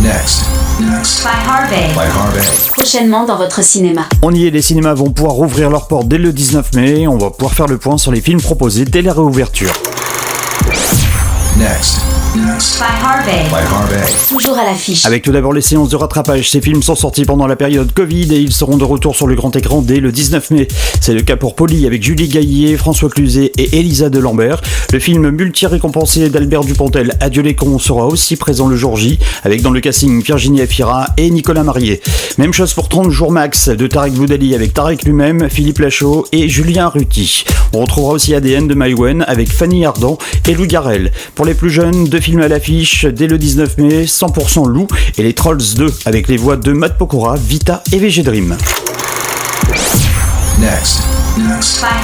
Next. By Harvey. Prochainement dans votre cinéma. On y est, les cinémas vont pouvoir rouvrir leurs portes dès le 19 mai. On va pouvoir faire le point sur les films proposés dès la réouverture. Next. By Harvey. Toujours à l'affiche. Avec tout d'abord les séances de rattrapage, ces films sont sortis pendant la période Covid et ils seront de retour sur le grand écran dès le 19 mai. C'est le cas pour Polly avec Julie Gaillet, François Cluzet et Elisa Delambert. Le film multi-récompensé d'Albert Dupontel, Adieu les cons, sera aussi présent le jour J, avec dans le casting Virginie Efira et Nicolas Marié. Même chose pour 30 jours max de Tarek Boudali avec Tarek lui-même, Philippe Lachaud et Julien Ruti. On retrouvera aussi ADN de Maïwen avec Fanny Ardant et Lou Garrel. Pour les plus jeunes, deux films à l'affiche dès le 19 mai, 100% Lou et les Trolls 2 avec les voix de Matt Pokora, Vita et VG Dream. Next. By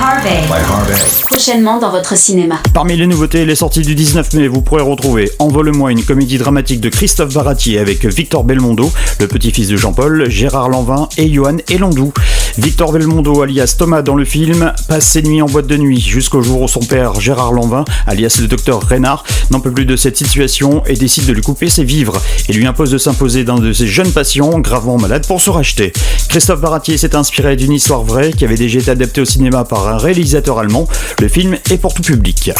Harvey. Prochainement dans votre cinéma. Parmi les nouveautés et les sorties du 19 mai, vous pourrez retrouver Envole-moi, une comédie dramatique de Christophe Baratier avec Victor Belmondo, le petit-fils de Jean-Paul, Gérard Lanvin et Johan Elandou. Victor Belmondo, alias Thomas dans le film, passe ses nuits en boîte de nuit jusqu'au jour où son père, Gérard Lanvin, alias le docteur Reynard, n'en peut plus de cette situation et décide de lui couper ses vivres et lui impose de s'imposer d'un de ses jeunes patients gravement malade pour se racheter. Christophe Baratier s'est inspiré d'une histoire vraie qui avait déjà été adaptée au cinéma par un réalisateur allemand. Le film est pour tout public.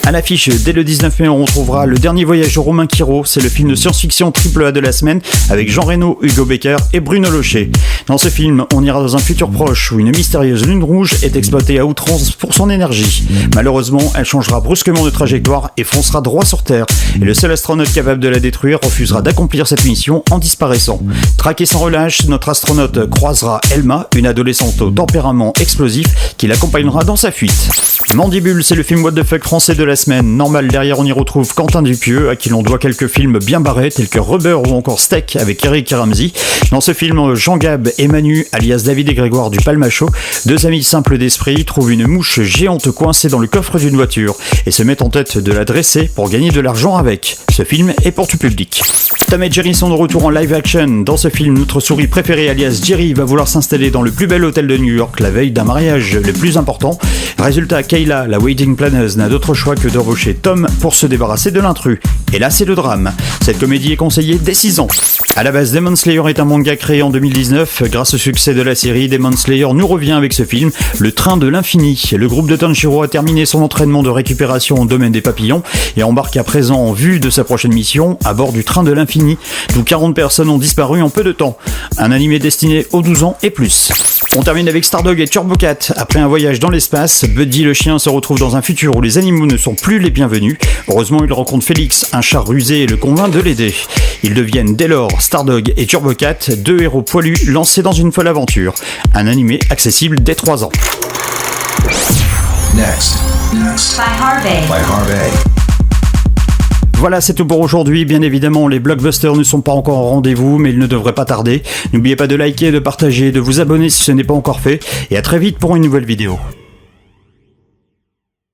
À l'affiche, dès le 19 mai, on retrouvera Le Dernier Voyage de Romain Quiro. C'est le film de science-fiction AAA de la semaine avec Jean Reno, Hugo Becker et Bruno Locher. Dans ce film, on ira dans un futur proche où une mystérieuse lune rouge est exploitée à outrance pour son énergie. Malheureusement, elle changera brusquement de trajectoire et foncera droit sur Terre. Et le seul astronaute capable de la détruire refusera d'accomplir cette mission en disparaissant. Traqué sans relâche, notre astronaute croisera Elma, une adolescente au tempérament explosif qui l'accompagnera dans sa fuite. Mandibule, c'est le film what the fuck français de la semaine. Normal, derrière on y retrouve Quentin Dupieux, à qui l'on doit quelques films bien barrés tels que Rubber ou encore Steak avec Eric et Ramsey. Dans ce film, Jean Gab et Manu, alias David et Grégoire du Palmacho, deux amis simples d'esprit, trouvent une mouche géante coincée dans le coffre d'une voiture et se mettent en tête de la dresser pour gagner de l'argent avec. Ce film est pour tout public. Tom et Jerry sont de retour en live action. Dans ce film, notre souris préférée alias Jerry va vouloir s'installer dans le plus bel hôtel de New York la veille d'un mariage le plus important. Résultat, Kayla, la wedding planeuse, n'a d'autre choix que d'embaucher Tom pour se débarrasser de l'intrus. Et là, c'est le drame. Cette comédie est conseillée dès 6 ans. À la base, Demon Slayer est un manga créé en 2019. Grâce au succès de la série, Demon Slayer nous revient avec ce film, Le Train de l'Infini. Le groupe de Tanjiro a terminé son entraînement de récupération au domaine des papillons et embarque à présent en vue de sa prochaine mission à bord du Train de l'Infini, d'où 40 personnes ont disparu en peu de temps. Un animé destiné aux 12 ans et plus. On termine avec Stardog et Turbo Cat. Après un voyage dans l'espace, Buddy le chien se retrouve dans un futur où les animaux ne sont plus les bienvenus. Heureusement, il rencontre Félix, un chat rusé, et le convainc de l'aider. Ils deviennent dès lors Stardog et Turbo Cat, deux héros poilus lancés dans une folle aventure. Un animé accessible dès 3 ans. Next. By Harvey. Voilà, c'est tout pour aujourd'hui. Bien évidemment, les blockbusters ne sont pas encore au rendez-vous, mais ils ne devraient pas tarder. N'oubliez pas de liker, de partager, de vous abonner si ce n'est pas encore fait. Et à très vite pour une nouvelle vidéo.